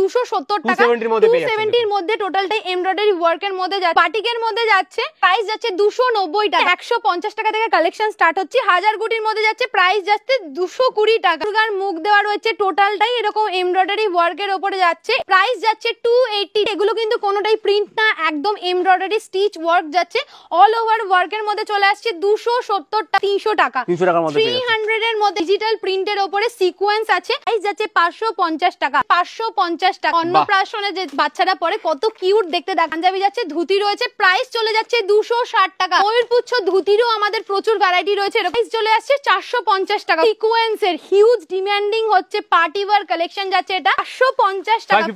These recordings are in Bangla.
270 টাকা 270 এর মধ্যে টোটালটাই এমব্রয়ডারি ওয়ার্কের মধ্যে যাচ্ছে, বাটিকের মধ্যে যাচ্ছে, প্রাইস যাচ্ছে 290 টাকা। 150 টাকা থেকে কালেকশন স্টার্ট হচ্ছে, 1000 গুটির মধ্যে যাচ্ছে, প্রাইস যাচ্ছে 220 টাকা। দুর্গার মুখ দেওয়া রয়েছে, টোটালটাই এরকম এমব্রয়ডারি ওয়ার্কের উপরে যাচ্ছে, প্রাইস যাচ্ছে 280। এগুলো কিন্তু কোনোটাই প্রিন্ট না, একদম এমব্রয়ডারি স্টিচ ওয়ার্ক যাচ্ছে, অল ওভার ওয়ার্কের মধ্যে চলে আসছে 270 টাকা 300 টাকা 300 এর মধ্যে ডিজিটাল প্রিন্টের উপরে সিকোয়েন্স আছে, প্রাইস যাচ্ছে 550 টাকা 550 টাকা। অন্নপ্রাশনে যে বাচ্চারা পরে কত কিউট দেখতে দেখ। পাঞ্জাবি যাচ্ছে, ধুতি রয়েছে, প্রাইস চলে যাচ্ছে 260 টাকা। ময়ূরপুচ্ছ ধুতিরও আমাদের প্রচুর ভ্যারাইটি রয়েছে, প্রাইস চলে আসছে 450 টাকা। সিকোয়েন্সের হিউজ ডিমান্ডিং হচ্ছে পার্টি ওয়্যার কালেকশন যাচ্ছে, এটা 550 টাকা।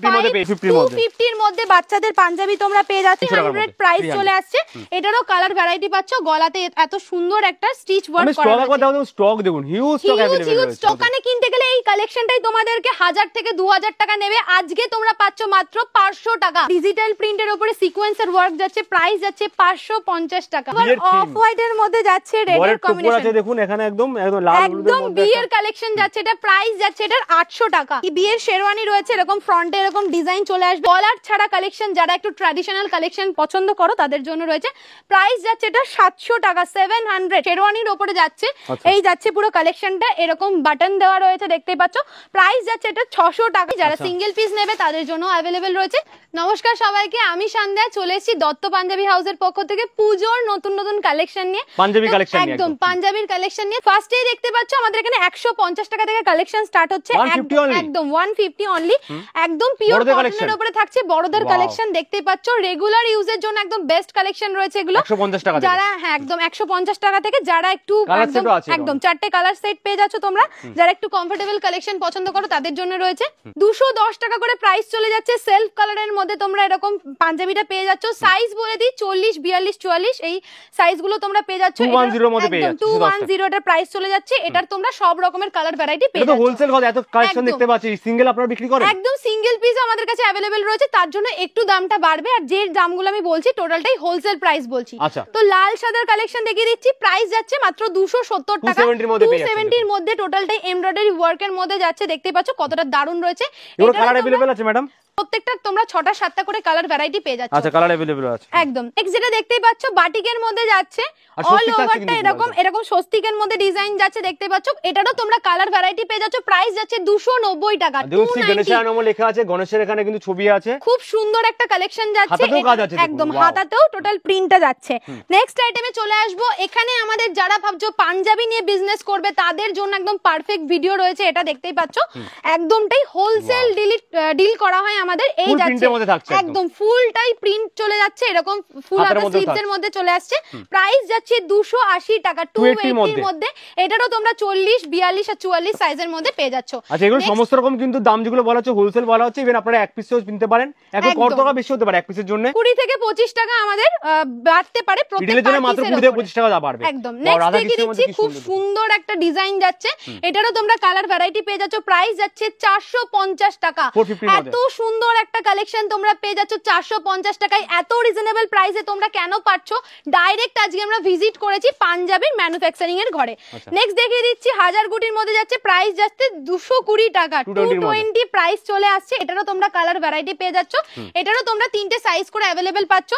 250 এর মধ্যে বাচ্চাদের পাঞ্জাবি তোমরা পেয়ে যাচ্ছে, 100 প্রাইস চলে আসছে। এটারও কালার ভ্যারাইটি পাচ্ছ, গলাতে এত সুন্দর একটা স্টিচ ওয়ার্ক করা আছে। স্টক দেখুন, হিউজ স্টক अवेलेबल রয়েছে। দোকানে কিনতে গেলে এই কালেকশনটাই তোমাদেরকে 1000 থেকে 2000 টাকা নেবে, আজকে তোমরা পাচ্ছ মাত্র 500 টাকা। ডিজিটাল প্রিন্টের উপরে সিকোয়েন্সের ওয়ার্ক যাচ্ছে, প্রাইস যাচ্ছে 550 টাকা। অফ হোয়াইট এর মধ্যে যাচ্ছে রেড এর কম্বিনেশন আছে, দেখুন এখানে একদম লাল হলুদের মধ্যে বিয়ের কালেকশন যাচ্ছে, এটা প্রাইস যাচ্ছে এটার 800 টাকা। বিয়ের শেরওয়ানি রয়েছে, এরকম ফ্রন্টে এরকম ডিজাইন চলে আসবে, কলার ছাড়া কালেকশন, যারা একটু ট্র্যাডিশনাল কালেকশন পছন্দ করো তাদের জন্য রয়েছে, প্রাইস যাচ্ছে এটা 700 টাকা 700। শেরওয়ানির উপরে যাচ্ছে, এই যাচ্ছে পুরো কালেকশনটা, এরকম বাটন দেওয়া রয়েছে দেখতেই পাচ্ছ, প্রাইস যাচ্ছে এটা 600 টাকা। যারা সিঙ্গেল পিস নেবে তাদের জন্য অ্যাভেলেবেল রয়েছে। নমস্কার সবাইকে, আমি সন্ধ্যা চলে এসেছি দত্ত পাঞ্জাবি হাউসের পক্ষ থেকে পুজোর নতুন নতুন কালেকশন নিয়ে, পাঞ্জাবি কালেকশন নিয়ে, একদম পাঞ্জাবির কালেকশন নিয়ে। ফার্স্টেই দেখতে পাচ্ছ আমাদের এখানে 150 টাকা থেকে কালেকশন স্টার্ট হচ্ছে, একদম 150 অনলি, একদম পিওর কটনের উপরে থাকছে, বড়দের কালেকশন দেখতেই পাচ্ছ, রেগুলার ইউজের জন্য একদম বেস্ট কালেকশন রয়েছে এগুলো 150 টাকা। যারা একদম 150 টাকা থেকে, যারা একটু একদম 4টে কালার সেট পেয়ে যাচ্ছ তোমরা, যারা একটু কমফোর্টেবল কালেকশন পছন্দ করো তাদের জন্য রয়েছে। 210 টাকা করে প্রাইস চলে যাচ্ছে। সেলফ কালারের মধ্যে তোমরা এরকম পাঞ্জাবিটা পেয়ে যাচ্ছ, সাইজ বলে দিই 40 42 44, এই সাইজগুলো তোমরা পেয়ে যাচ্ছ। 210 এর মধ্যে পেয়ে যাচ্ছ, 210 এটার প্রাইস চলে যাচ্ছে। এটার তোমরা সব রকমের কালার ভ্যারাইটি পেয়ে যাচ্ছ। এটা হোলসেল কথা, এত কালেকশন দেখতে পাচ্ছি, সিঙ্গেল আপনারা বিক্রি করেন? একদম সিঙ্গেল পিস আমাদের কাছে अवेलेबल রয়েছে, তার জন্য একটু দামটা বাড়বে, আর যে দামগুলো আমি বলছি টোটালটাই হোলসেল প্রাইস বলছি। তো লাল সাদার কালেকশন দেখিয়ে দিচ্ছি, প্রাইস যাচ্ছে মাত্র 270 টাকা 270 এর মধ্যে টোটালটাই এমব্রয়ডারি ওয়ার্কের মধ্যে যাচ্ছে, দেখতে পাচ্ছ কতটা দারুণ রয়েছে। এর কালার अवेलेबल আছে ম্যাডাম? প্রত্যেকটা তোমরা 6টা 7টা করে কালার ভ্যারাইটি পেয়ে যাচ্ছ। আচ্ছা, কালার अवेलेबल আছে একদম। নেক্সট যেটা দেখতেই পাচ্ছ বাটিকের মধ্যে যাচ্ছে, অল ওভারটা এরকম স্বস্তিকের মধ্যে ডিজাইন যাচ্ছে দেখতে পাচ্ছ, এটারও তোমরা কালার ভ্যারাইটি পেয়ে যাচ্ছ, প্রাইস যাচ্ছে 290 টাকা। গণেশের নাম লেখা আছে, গণেশের এখানে কিন্তু ছবি আছে, খুব সুন্দর একটা কালেকশন যাচ্ছে, একদম হাতাতেও টোটাল প্রিন্টটা যাচ্ছে। নেক্সট আইটেমে চলে আসবো, এখানে আমাদের যারা ভাবছো পাঞ্জাবি নিয়ে বিজনেস করবে তাদের জন্য একদম পারফেক্ট ভিডিও রয়েছে, এটা দেখতেই পাচ্ছ, একদমটাই হোলসেল ডিল করা হয় আমাদের। এই যাচ্ছে একদম ফুলটাই প্রিন্ট চলে যাচ্ছে, এরকম ফুল হাতা স্লিভস এর মধ্যে চলে আসছে, প্রাইস যাচ্ছে 280 টাকা 280 এর মধ্যে। এটারও তোমরা 40 42 আর 44 সাইজের মধ্যে পেয়ে যাচ্ছ। আচ্ছা, এগুলো সমস্ত রকম কিন্তু দাম যেগুলো বলা হচ্ছে হোলসেল বলা হচ্ছে, ইভেন আপনারা এক পিসও কিনতে পারেন, এখন কত টাকা বেশি হতে পারে এক পিসের জন্য? 20 থেকে 25 টাকা আমাদের বাড়তে পারে প্রত্যেকটা জন্য, মাত্র 20 থেকে 25 টাকা বাড়বে। একদম। নেক্সট দেখে দিচ্ছি, খুব সুন্দর একটা ডিজাইন যাচ্ছে, এটারও তোমরা কালার ভ্যারাইটি পেয়ে যাচ্ছ, প্রাইস যাচ্ছে 450 টাকা। এত সুন্দর একটা কালেকশন তোমরা পেয়ে যাচ্ছ 450 টাকায়, এত রিজনেবল প্রাইসে তোমরা কেন পাচ্ছ? ডাইরেক্ট আজকে আমরা ভিজিট করেছি পাঞ্জাবির ম্যানুফ্যাকচারিং এর ঘরে। নেক্সট দেখিয়ে দিচ্ছি 1000 গুটির মধ্যে যাচ্ছে, প্রাইস যাচ্ছে 220 টাকা 220 প্রাইস চলে আসছে। এটারও তোমরা কালার ভ্যারাইটি পেয়ে যাচ্ছ, এটারও তোমরা 3টে সাইজ করে अवेलेबल পাচ্ছ।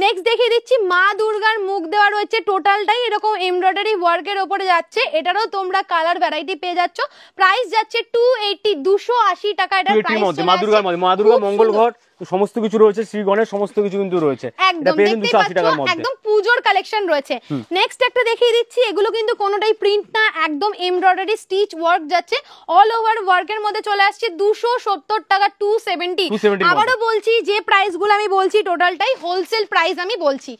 নেক্সট দেখিয়ে দিচ্ছি মা দুর্গার মুখ দেওয়া রয়েছে, টোটালটাই এরকম এমব্রয়ডারি ওয়ার্কের উপরে যাচ্ছে, এটারও তোমরা কালার ভ্যারাইটি পেয়ে যাচ্ছ, প্রাইস যাচ্ছে 280 280 টাকা। এটা প্রাইস চলে মা দুর্গার মধ্যে, মা দুর্গা মঙ্গল ঘট সমস্ত কিছু রয়েছে, শ্রী গণেশ সমস্ত কিছু কিন্তু রয়েছে, এটা পেয়ে 280 টাকার মধ্যে, একদম পুজোর কালেকশন রয়েছে। নেক্সট একটা দেখিয়ে দিচ্ছি, এগুলো কিন্তু কোনোটাই প্রিন্ট না, একদম এমব্রয়ডারি স্টিচ ওয়ার্ক যাচ্ছে, অল ওভার ওয়ার্কের মধ্যে চলে আসছে 270 টাকা 270। আবারও বলছি, যে প্রাইসগুলো আমি বলছি টোটালটাই হোলসেল প্রাইস আমি বলছি।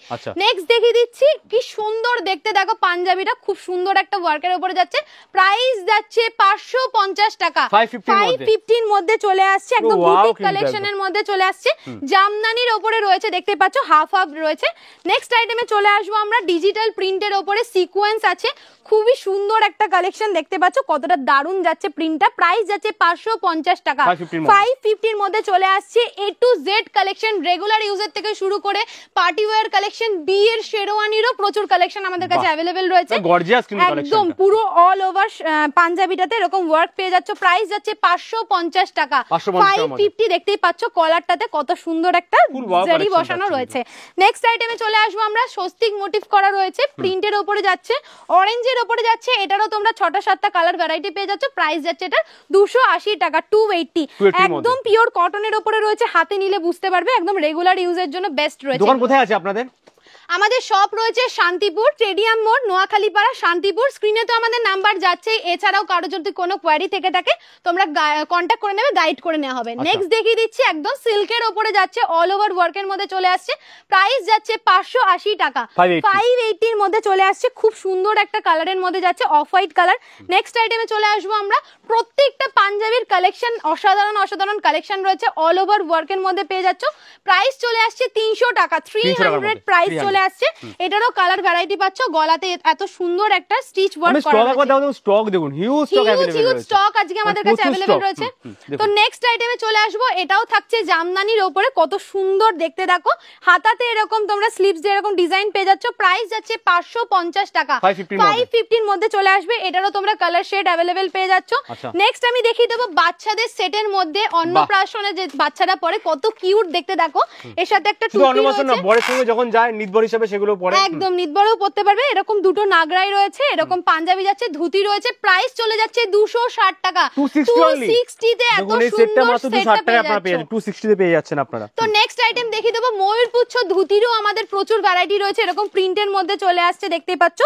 নেক্সট দেখিয়ে দিচ্ছি, কি সুন্দর দেখতে, দেখো পাঞ্জাবিটা খুব সুন্দর একটা ওয়ার্কের উপরে যাচ্ছে, প্রাইস যাচ্ছে 550 টাকা 550 এর মধ্যে চলে আসছে, একদম বুটিক কালেকশনের মধ্যে চলে আসছে, জামদানির উপরে রয়েছে দেখতে পাচ্ছ, হাফ হাফ রয়েছে। নেক্সট আইটেমে চলে আসবো আমরা, ডিজিটাল প্রিন্টের উপরে সিকোয়েন্স আছে, খুবই সুন্দর একটা কালেকশন দেখতে পাচ্ছ, কতটা দারুণ যাচ্ছে প্রিন্টটা, প্রাইস যাচ্ছে 550 টাকা 550 এর মধ্যে চলে আসছে। এ টু জেড কালেকশন, রেগুলার ইউজের থেকে শুরু করে পার্টি ওয়্যার কালেকশন, বিয়ের শেরওয়ানিরও প্রচুর কালেকশন আমাদের কাছে अवेलेबल রয়েছে, একদম পুরো অল ওভার পাঞ্জাবিটাতে এরকম ওয়ার্ক পেয়ে যাচ্ছ, প্রাইস যাচ্ছে 550 টাকা 550 দেখতেই পাচ্ছ কলারটাতে কত সুন্দর একটা জারি বসানো রয়েছে। নেক্সট আইটেমে চলে আসবো আমরা, স্বস্তিক মোটিভ করা রয়েছে, প্রিন্টের উপরে যাচ্ছে, অরেঞ্জের উপরে যাচ্ছে, এটারও তোমরা 6টা-7টা কালার ভ্যারাইটি পেয়ে যাচ্ছ। প্রাইস যাচ্ছে এটা 280 টাকা, 280, একদম পিওর কটনের উপরে রয়েছে, হাতে নিলে বুঝতে পারবে, একদম রেগুলার ইউজের জন্য বেস্ট রয়েছে। দোকান কোথায় আছে আপনাদের? আমাদের শপ রয়েছে শান্তিপুর, স্টেডিয়াম মোড়, নোয়াখালীপাড়া, শান্তিপুর। স্ক্রিনে তো আমাদের নাম্বার যাচ্ছে, এছাড়াও কারো যদি কোনো কোয়ারি থেকে থাকে তোমরা কন্ট্যাক্ট করে নেবে, গাইড করে নেওয়া হবে। নেক্সট দেখিয়ে দিচ্ছি, একদম সিল্কের ওপরে যাচ্ছে, অল ওভার ওয়ার্কের মধ্যে চলে আসছে, প্রাইস যাচ্ছে 580 টাকা, 580 এর মধ্যে চলে আসছে, খুব সুন্দর একটা কালারের মধ্যে যাচ্ছে, অফ হোয়াইট কালার। নেক্সট আইটেমে চলে আসবো আমরা, প্রত্যেকটা পাঞ্জাবির কালেকশন অসাধারণ অসাধারণ কালেকশন রয়েছে, অল ওভার ওয়ার্কের মধ্যে পেয়ে যাচ্ছ। প্রাইস চলে আসছে 300 টাকা, 300 প্রাইস চলে আসছে। এটারও কালার ভ্যারাইটি পাচ্ছ, গলাতে এত সুন্দর একটা স্টিচ ওয়ার্ক করা আছে। স্টক দেখুন, হিউজ স্টক আজকে আমাদের কাছে अवेलेबल রয়েছে। তো নেক্সট আইটেমে চলে আসবো, এটাও থাকছে জামদানির উপরে, কত সুন্দর দেখতে, দেখো হাতাতে এরকম তোমরা স্লিভস দিয়ে এরকম ডিজাইন পেয়ে যাচ্ছ। প্রাইস যাচ্ছে 550 টাকা, 550 এর মধ্যে চলে আসবে। এটারও তোমরা কালার শেড अवेलेबल পেয়ে যাচ্ছ। নেক্সট আমি দেখিয়ে দেবো বাচ্চাদের সেটের মধ্যে, অন্নপ্রাশনে যে বাচ্চারা পরে কত কিউট দেখতে, দেখো এর সাথে একটা টুপি রয়েছে, বরের সঙ্গে যখন যায় নিদবর হিসেবে সেগুলো পরে একদম নিদবরও পড়তে পারবে। এরকম দুটো নাগরাই রয়েছে, এরকম পাঞ্জাবি যাচ্ছে, ধুতি রয়েছে, প্রাইস চলে যাচ্ছে 260 টাকা, 260 তে এত সুন্দর সেটটা আপনারা পেয়ে যাচ্ছেন, 260 তে পেয়ে যাচ্ছেন আপনারা। তো নেক্সট আইটেম দেখিয়ে দেবো, ময়ূরপুচ্ছ ধুতিরও আমাদের প্রচুর ভ্যারাইটি রয়েছে, এরকম প্রিন্টের মধ্যে চলে আসছে, দেখতেই পাচ্ছ।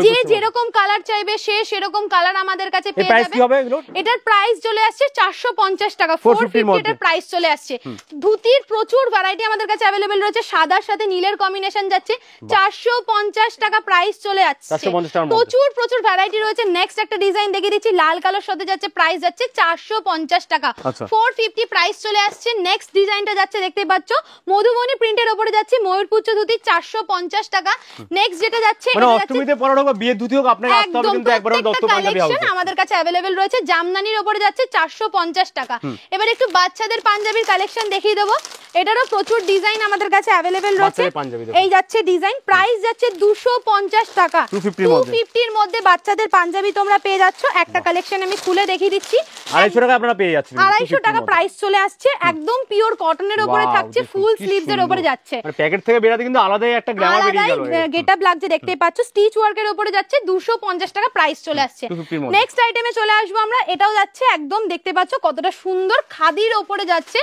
যে যেরকম কালার চাইবে সে সেরকম কালার আমাদের কাছে পেয়ে যাবে। এটার প্রাইস চলে আসছে 450 টাকা, 450 এটার প্রাইস চলে আসছে। ধুতির প্রচুর ভ্যারাইটি আমাদের কাছে अवेलेबल রয়েছে, সাদার সাথে নীলের কম্বিনেশন যাচ্ছে, 450 টাকা প্রাইস চলে যাচ্ছে। প্রচুর প্রচুর ভ্যারাইটি রয়েছে। নেক্সট একটা ডিজাইন দেখিয়ে দিচ্ছি, লাল কালোর সাথে যাচ্ছে, প্রাইস যাচ্ছে 450 টাকা, 450 প্রাইস চলে আসছে। নেক্সট ডিজাইনটা যাচ্ছে, দেখতেই পাচ্ছ, মধুবনী প্রিন্টের উপরে যাচ্ছে, ময়ূরপুচ্ছ ধুতি 450 টাকা। নেক্সট যেটা যাচ্ছে, মানে অষ্টমীতে পরার হোক বিয়ের ধুতি হোক, আপনারা আসতে হবে কিন্তু একবারও দত্ত পাঞ্জাবি হাউস আমাদের কাছে अवेलेबल রয়েছে। জামদানির উপরে যাচ্ছে 450 টাকা। এবার একটু বাচ্চাদের পাঞ্জাবির কালেকশন দেখিয়ে দেবো, এটারও প্রচুর ডিজাইন আমাদের কাছে अवेलेबल রয়েছে। এই যাচ্ছে ডিজাইন, প্রাইস যাচ্ছে 250 টাকা, 250 এর মধ্যে বাচ্চাদের পাঞ্জাবি তোমরা পেয়ে যাচ্ছ। একটা কালেকশন আমি খুলে দেখিয়ে দিচ্ছি, 250 টাকা আপনারা পেয়ে যাচ্ছেন, 250 টাকা প্রাইস চলে আসছে, একদম পিওর কটনের উপরে থাকছে, ফুল স্লিভস এর উপরে যাচ্ছে। মানে প্যাকেট থেকে বেরাতে কিন্তু আলাদাই একটা গ্ল্যামার বেরিয়ে গেল, গেটআপ লাগছে, দেখতেই পাচ্ছ। স্টিচ ওয়ার্কের উপরে যাচ্ছে, 250 টাকা প্রাইস চলে আসছে। নেক্সট আইটেমে চলে আসবো আমরা, এটাও যাচ্ছে একদম, দেখতে পাচ্ছ কতটা সুন্দর, খাদির উপরে যাচ্ছে,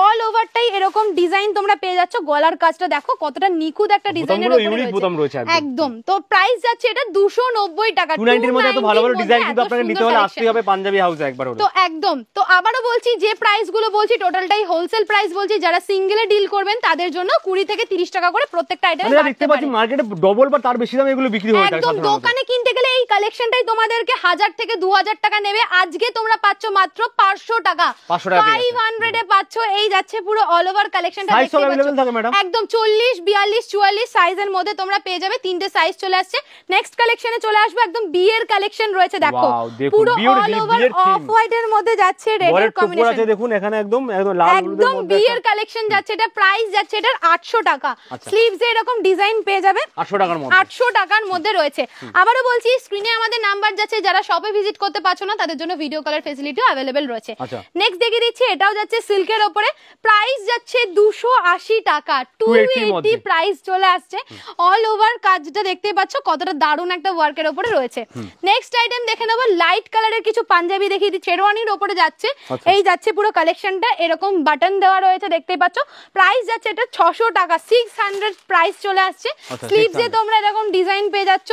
অল ওভারটাই এরকম ডিজাইন তোমরা পেয়ে যাচ্ছ। গলার কাজটা দেখো কতটা নিখুঁত একটা ডিজাইনের উপরে রয়েছে, একদম। তো প্রাইস যাচ্ছে এটা 290 টাকা, 290 এর মধ্যে এত ভালো ভালো ডিজাইন কিন্তু আপনাকে নিতে হলে আসতেই হবে পাঞ্জাবি হাউসে একবার হলো। তো একদম, তো আবারো বলছি, যে প্রাইস গুলো বলছি টোটালটাই হোলসেল প্রাইস বলছি, যারা সিঙ্গেলে ডিল করবেন তাদের জন্য 20 থেকে 30 টাকা করে প্রত্যেকটা আইটেম দেখতে পাচ্ছি মার্কেটে ডবল বা তার বেশি দামে এগুলো বিক্রি হয়ে যায়। একদম, দোকানে কিনতে গেলে এই কালেকশনটাই তোমাদেরকে 1000 থেকে 2000 টাকা নেবে, আজকে তোমরা পাচ্ছ মাত্র 500 টাকা, 500 এ পাচ্ছ। এই যাচ্ছে পুরো অল ওভার কালেকশনটা, একদম 40, 42, 44 সাইজের মধ্যে তোমরা পেয়ে যাবে, তিনটে সাইজ চলে আসছে। নেক্সট কালেকশনে চলে আসবে, একদম বিয়ের কালেকশন রয়েছে, দেখো পুরো অল ওভার অফ হোয়াইট এর মধ্যে যাচ্ছে, রেড এর কম্বিনেশন দেখুন, এখানে একদম লাল একদম বিয়ের কালেকশন যাচ্ছে। এটা প্রাইস যাচ্ছে এটার 800 টাকা, স্লিভস এ এরকম ডিজাইন পেয়ে যাবে 800 টাকার মধ্যে রয়েছে। আবারো বলছি, স্ক্রিনে আমাদের নাম্বার যাচ্ছে, যারা শপে ভিজিট করতে পারছো না তাদের জন্য ভিডিও কলের ফ্যাসিলিটিও अवेलेबल রয়েছে। নেক্সট দেখিয়ে দিচ্ছি, এটাও যাচ্ছে সিল্কের উপরে, প্রাইস যাচ্ছে 280 টাকা, 280 প্রাইস চলে আসছে। অল ওভার কাজটা দেখতে পাচ্ছ কতটা দারুণ একটা ওয়ার্কের উপরে রয়েছে। নেক্সট আইটেম দেখে নেবো, লাইট কালারের কিছু পাঞ্জাবি দেখিয়ে দিচ্ছি, শেরওয়ানির উপরে যাচ্ছে। এই যাচ্ছে পুরো কালেকশনটা, এরকম বাটন দেওয়া রয়েছে, দেখতেই পাচ্ছ। প্রাইস যাচ্ছে এটা 600 টাকা, 600 প্রাইস চলে আসছে। স্লিভসে তোমরা এরকম ডিজাইন পেয়ে যাচ্ছ।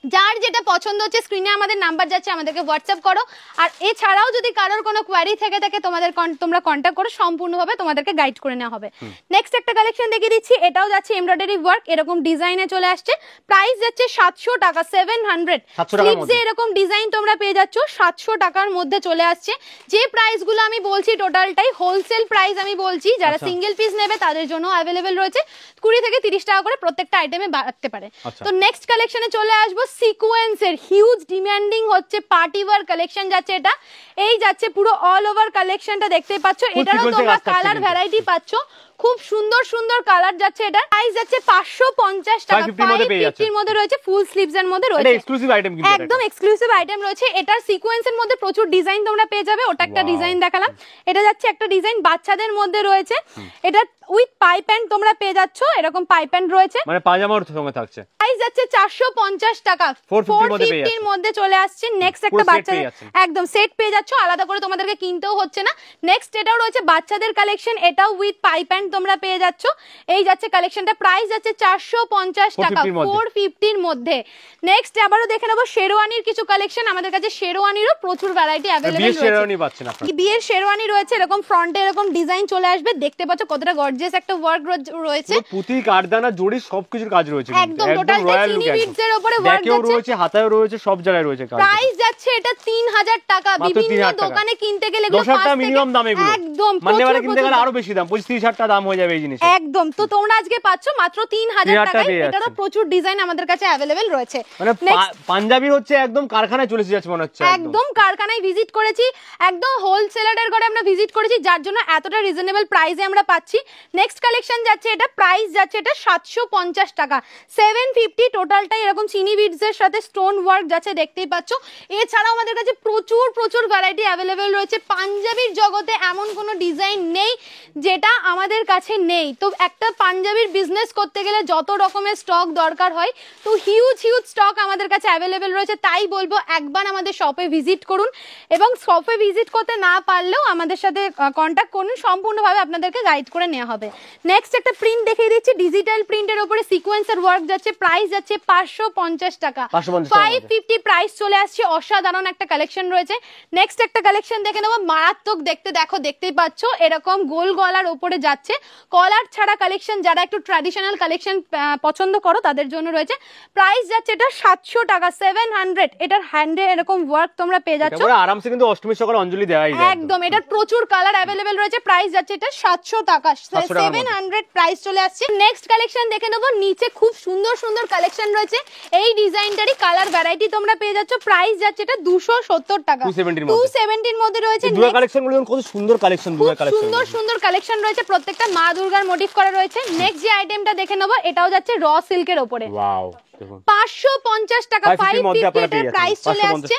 যার যেটা পছন্দ হচ্ছে স্ক্রিনে আমাদের নাম্বার যাচ্ছে, আমাদেরকে হোয়াটসঅ্যাপ করো। আর এছাড়াও যদি কারোর কোনো কোয়ারি থেকে থাকে তোমরা কন্ট্যাক্ট করো, সম্পূর্ণভাবে তোমাদেরকে গাইড করে নেওয়া হবে। নেক্সট একটা কালেকশন দেখিয়ে দিচ্ছি, এটাও যাচ্ছে এমব্রয়ডারি ওয়ার্ক, এরকম ডিজাইনে চলে আসছে। প্রাইস যাচ্ছে 700 টাকা, 700। স্লিভসে এরকম ডিজাইন তোমরা পেয়ে যাচ্ছ, 700 টাকার মধ্যে চলে আসছে। যে প্রাইস গুলো আমি বলছি টোটালটাই হোলসেল প্রাইস আমি বলছি, যারা সিঙ্গেল পিস নেবে তাদের জন্য अवेलेबल রয়েছে। 20 থেকে 30 টাকা করে প্রত্যেকটা আইটেমে বাড়তে পারে। তো নেক্সট কালেকশনে চলে আসবো, সিকোয়েন্সের হিউজ ডিমান্ডিং হচ্ছে পার্টি ওয়্যার কালেকশন যাচ্ছে। এটা এই যাচ্ছে পুরো অল ওভার কালেকশনটা দেখতে পাচ্ছ, এটারও তোমরা কালার ভ্যারাইটি পাচ্ছ। খুব সুন্দর সুন্দর কালার যাচ্ছে, এটা প্রাইস যাচ্ছে 550 টাকা। 550 এর মধ্যে রয়েছে, ফুল স্লিভস এর মধ্যে রয়েছে, এটা এক্সক্লুসিভ আইটেম কিন্তু, একদম এক্সক্লুসিভ আইটেম রয়েছে। এটার সিকোয়েন্সের মধ্যে প্রচুর ডিজাইন তোমরা পেয়ে যাবে, ওটা একটা ডিজাইন দেখালাম, এটা যাচ্ছে একটা ডিজাইন বাচ্চাদের মধ্যে রয়েছে, এটা উইথ পাইপ প্যান্ট তোমরা পেয়ে যাচ্ছ, এরকম পাইপ প্যান্ট রয়েছে, মানে পাজামার সঙ্গে থাকছে। প্রাইস যাচ্ছে 450 টাকা, 450 এর মধ্যে চলে আসছে। নেক্সট একটা বাচ্চাদের একদম সেট পেয়ে যাচ্ছ, আলাদা করে তোমাদেরকে কিনতেও হচ্ছে না। নেক্সট এটাও রয়েছে বাচ্চাদের কালেকশন, এটাও উইথ পাইপ প্যান্ট তোমরা পেয়ে যাচ্ছ, এই যাচ্ছে কালেকশনটা, প্রাইস যাচ্ছে 450 টাকা, 450 এর মধ্যে। নেক্সট আবারও দেখে নেবো শেরওয়ানির কিছু কালেকশন, আমাদের কাছে শেরওয়ানিরও প্রচুর ভ্যারাইটি अवेलेबल রয়েছে। শেরওয়ানি পাচ্ছেন আপনারা, বিয়ের শেরওয়ানি রয়েছে, এরকম ফ্রন্টে এরকম ডিজাইন চলে আসবে, দেখতে পাচ্ছ কতটা গর্জিয়াস একটা ওয়ার্ক রয়েছে, পুঁতি কারদানা জড়ি সবকিছুর কাজ রয়েছে, একদম টোটাল চিনি বিটস এর উপরে ওয়ার্ক রয়েছে, হাতায়ও রয়েছে, সব জায়গায় রয়েছে কাজ। প্রাইস যাচ্ছে এটা 3000 টাকা, বিভিন্ন দোকানে কিনতে গেলে এগুলো 10,000 টাকা মিনিমাম দাম, এগুলো একদম মানে এবারে কিনতে গেলে আরো বেশি দাম, 25-30,000 টাকা দাম হয়ে যাবে এই জিনিস, একদম। তো তোমরা আজকে পাচ্ছ মাত্র 3000 টাকায়, এটারও প্রচুর ডিজাইন আমাদের কাছে अवेलेबल রয়েছে। মানে পাঞ্জাবি হচ্ছে একদম কারখানায় চলে যাচ্ছে মনে হচ্ছে, একদম কারখানায় ভিজিট করেছি, একদম হোলসেলারের ঘরে আমরা ভিজিট করেছি, যার জন্য এতটা রিজনেবল প্রাইসে আমরা পাচ্ছি। নেক্সট কালেকশন যাচ্ছে, এটা প্রাইস যাচ্ছে এটা 750 টাকা, 750 টোটালটাই এরকম চিনি বিডস এর সাথে স্টোন ওয়ার্ক যাচ্ছে, দেখতেই পাচ্ছ। এছাড়াও আমাদের কাছে প্রচুর প্রচুর ভ্যারাইটি अवेलेबल রয়েছে, পাঞ্জাবির জগতে এমন কোনো ডিজাইন নেই যেটা আমাদের কাছে নেই। তো একটা পাঞ্জাবির বিজনেস করতে গেলে যত রকমের স্টক দরকার হয়, তো হিউজ হিউজ স্টক আমাদের কাছে अवेलेबल রয়েছে, তাই বলবো একবার আমাদের শপে ভিজিট করুন, এবং শপে ভিজিট করতে না পারলেও আমাদের সাথে কন্ট্যাক্ট করুন, সম্পূর্ণভাবে আপনাদেরকে গাইড করে নেওয়া হবে। নেক্সট একটা প্রিন্ট দেখিয়ে দিচ্ছি, ডিজিটাল প্রিন্টের উপরে সিকোয়েন্সের ওয়ার্ক যাচ্ছে, প্রাইস যাচ্ছে 550 টাকা, 550 প্রাইস চলে আসছে, অসাধারণ একটা কালেকশন রয়েছে। নেক্সট একটা কালেকশন দেখে নেবো, মারাত্মক দেখতে, দেখো দেখতেই পাচ্ছ এরকম গোল গলার উপরে যাচ্ছে, কলার ছাড়া কালেকশন, যারা একটু ট্র্যাডিশনাল কালেকশন পছন্দ করো তাদের জন্য রয়েছে। প্রাইস যাচ্ছে এটা 700 টাকা, 700, এটার হ্যান্ডে এরকম ওয়ার্ক তোমরা পেয়ে যাচ্ছ, এটা আরামসে কিন্তু অষ্টমী সকালে অঞ্জলি দেওয়াই যায়, একদম। এটার প্রচুর কালার अवेलेबल রয়েছে, প্রাইস যাচ্ছে এটা 700 টাকা, 700 প্রাইস চলে আসছে। নেক্সট কালেকশন দেখে নেবো, নিচে খুব সুন্দর সুন্দর কালেকশন রয়েছে, এই ডিজাইনটারই কালার ভ্যারাইটি তোমরা পেয়ে যাচ্ছ, প্রাইস যাচ্ছে এটা 270 টাকা, 270 এর মধ্যে রয়েছে। দুর্গা কালেকশনগুলো কত সুন্দর কালেকশন, দুর্গা কালেকশন সুন্দর সুন্দর কালেকশন রয়েছে, প্রত্যেকটা মা দুর্গার মোটিভ করা রয়েছে। নেক্সট যে আইটেমটা দেখে নেবো, এটাও যাচ্ছে র সিল্কের উপরে, ওয়াও, 550 টাকা, 550 প্রাইস চলে আসছে।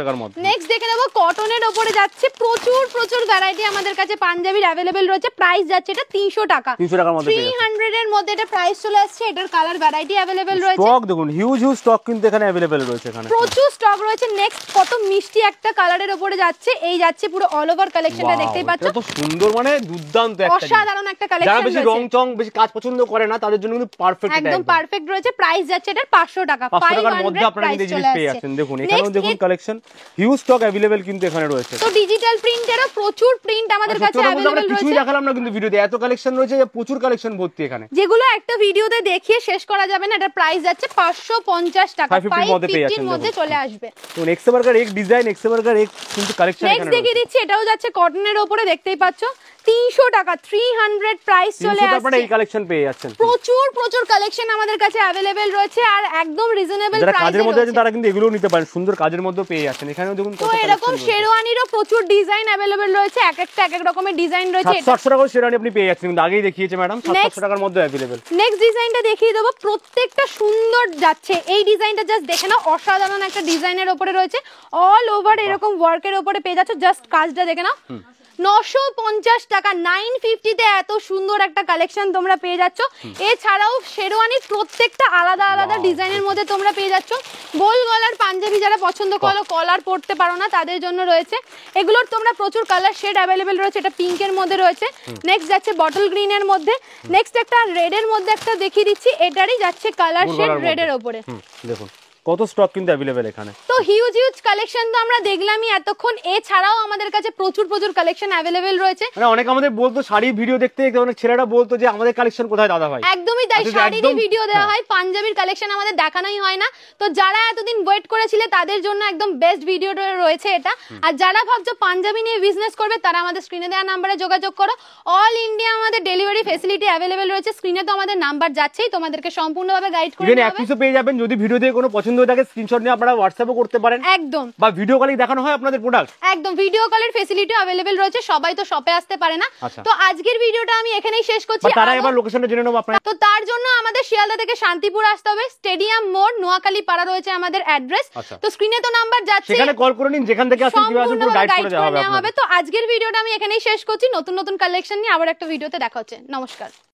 নেক্সট দেখে নেবো, কটনের উপরে যাচ্ছে, প্রচুর প্রচুর ভ্যারাইটি আমাদের কাছে পাঞ্জাবির अवेलेबल রয়েছে, প্রাইস যাচ্ছে এটা 300 টাকা, 300 টাকার মধ্যে 300 এর মধ্যে এটা প্রাইস চলে আসছে। এটার কালার ভ্যারাইটি अवेलेबल রয়েছে, স্টক দেখুন, হিউজ হিউজ স্টক কিন্তু এখানে अवेलेबल রয়েছে, এখানে প্রচুর স্টক রয়েছে। নেক্সট কত মিষ্টি একটা কালারের উপরে যাচ্ছে, এই যাচ্ছে পুরো অল ওভার কালেকশনটা, দেখতেই পাচ্ছ কত সুন্দর, মানে দুর্দান্ত একটা, অসাধারণ একটা কালেকশন। যারা বেশি রং চং বেশি কাজ পছন্দ করে না তাদের জন্য কিন্তু পারফেক্ট, একদম পারফেক্ট রয়েছে। প্রাইস যাচ্ছে এটার 500 টাকা, 500 টাকার মধ্যে আপনারা কিন্তু জিনিস পেয়ে যাচ্ছেন। দেখুন এখানেও দেখুন কালেকশন, হিউজ স্টক अवेलेबल কিন্তু এখানে রয়েছে। তো ডিজিটাল প্রিন্টেরও প্রচুর প্রিন্ট আমাদের কাছে अवेलेबल রয়েছে, কিছুই দেখালাম না কিন্তু ভিডিওতে, এত কালেকশন রয়েছে যে প্রচুর কালেকশন ভর্তি এখানে, যেগুলো একটা ভিডিওতে দেখিয়ে শেষ করা যাবে না। এটার প্রাইস যাচ্ছে 550 টাকা, 550 এর মধ্যে চলে আসবে। তো নেক্সট বার্গার এক ডিজাইন, নেক্সট বার্গার এক কিন্তু কালেকশন এখানে নেক্সট দেখিয়ে দিচ্ছি, এটাও যাচ্ছে কটনের উপরে, দেখতেই পাচ্ছ 300 টাকা, 300 প্রাইস চলে আসছে। আপনারা এই কালেকশন পেয়ে যাচ্ছেন, প্রচুর প্রচুর কালেকশন আমাদের কাছে अवेलेबल রয়েছে, আর একদম রিজনেবল প্রাইসে। যারা কাজের মধ্যে আছেন তারা কিন্তু এগুলোও নিতে পারেন, সুন্দর কাজের মধ্যে পেয়ে যাচ্ছেন। এখানেও দেখুন তো এরকম শেরওয়ানিরও প্রচুর ডিজাইন अवेलेबल রয়েছে, এক একটা এক এক রকমের ডিজাইন রয়েছে। 700 টাকার শেরওয়ানি আপনি পেয়ে যাচ্ছেন, কিন্তু আগেই দেখিয়েছে ম্যাডাম, 700 টাকার মধ্যে अवेलेबल। নেক্সট ডিজাইনটা দেখিয়ে দেবো, প্রত্যেকটা সুন্দর যাচ্ছে। এই ডিজাইনটা জাস্ট দেখে নাও, অসাধারণ একটা ডিজাইনের উপরে রয়েছে, অল ওভার এরকম ওয়ার্কের উপরে পেয়ে যাচ্ছ, জাস্ট কাজটা দেখে নাও। 950 টাকা, 950 তে এত সুন্দর একটা কালেকশন তোমরা পেয়ে যাচ্ছ। এছাড়াও শেরওয়ানির প্রত্যেকটা আলাদা আলাদা ডিজাইনের মধ্যে তোমরা পেয়ে যাচ্ছ। গোল গলার পাঞ্জাবি যারা পছন্দ করো, কলার পরতে পারো না, তাদের জন্য রয়েছে। এগুলোর তোমরা প্রচুর কালার শেড अवेलेबल রয়েছে, এটা পিঙ্কের মধ্যে রয়েছে। নেক্সট যাচ্ছে বটল গ্রিনের মধ্যে। নেক্সট একটা রেডের মধ্যে একটা দেখিয়ে দিচ্ছি, এটারই যাচ্ছে কালার শেড রেডের উপরে। দেখুন কত স্টক কিন্তু अवेलेबल এখানে। তো হিউজ হিউজ কালেকশন তো আমরা দেখলামই এতক্ষণ, এছাড়াও আমাদের কাছে প্রচুর প্রচুর কালেকশন अवेलेबल রয়েছে। মানে অনেক আমাদের বলতো শাড়ি ভিডিও দেখতে, অনেক ছেলেরা বলতো যে আমাদের কালেকশন কোথায় দাদা ভাই। একদমই তাই, শাড়ির ভিডিও দেওয়া হয়, পাঞ্জাবির কালেকশন আমাদের দেখানোই হয় না। তো যারা এতদিন ওয়েট করেছিলে তাদের জন্য একদম বেস্ট ভিডিও রয়েছে এটা। আর যারা ভাবছো পাঞ্জাবি নিয়ে বিজনেস করবে, তারা আমাদের স্ক্রিনে দেওয়া নাম্বারে যোগাযোগ করো। অল ইন্ডিয়া আমাদের ডেলিভারি ফ্যাসিলিটি अवेलेबल রয়েছে। স্ক্রিনে তো আমাদের নাম্বার যাচ্ছেই, তোমাদেরকে সম্পূর্ণভাবে গাইড করে দেওয়া হবে। এক পিসও পেয়ে যাবেন, যদি ভিডিও দিয়ে কোনো পছন্দ পছন্দ হয়ে থাকে স্ক্রিনশট নিয়ে আপনারা হোয়াটসঅ্যাপও করতে পারেন, একদম, বা ভিডিও কলে দেখানো হয় আপনাদের প্রোডাক্ট। একদম ভিডিও কলের ফেসিলিটি अवेलेबल রয়েছে, সবাই তো শপে আসতে পারে না। আচ্ছা। তো আজকের ভিডিওটা আমি এখানেই শেষ করছি। তারা এবার লোকেশনটা জেনে নেবো আপনারা। তো তার জন্য আমাদের শিয়ালদা থেকে শান্তিপুর আসতে হবে, স্টেডিয়াম মোড় নোয়াখালী পাড়া রয়েছে আমাদের অ্যাড্রেস। আচ্ছা। তো স্ক্রিনে তো নাম্বার যাচ্ছে, সেখানে কল করে নিন, যেখান থেকে আসেন কিভাবে আসেন পুরো গাইড করে দেওয়া হবে। তো আজকের ভিডিওটা আমি এখানেই শেষ করছি। নতুন নতুন কালেকশন নিয়ে আবার একটা ভিডিওতে দেখা হচ্ছে। নমস্কার।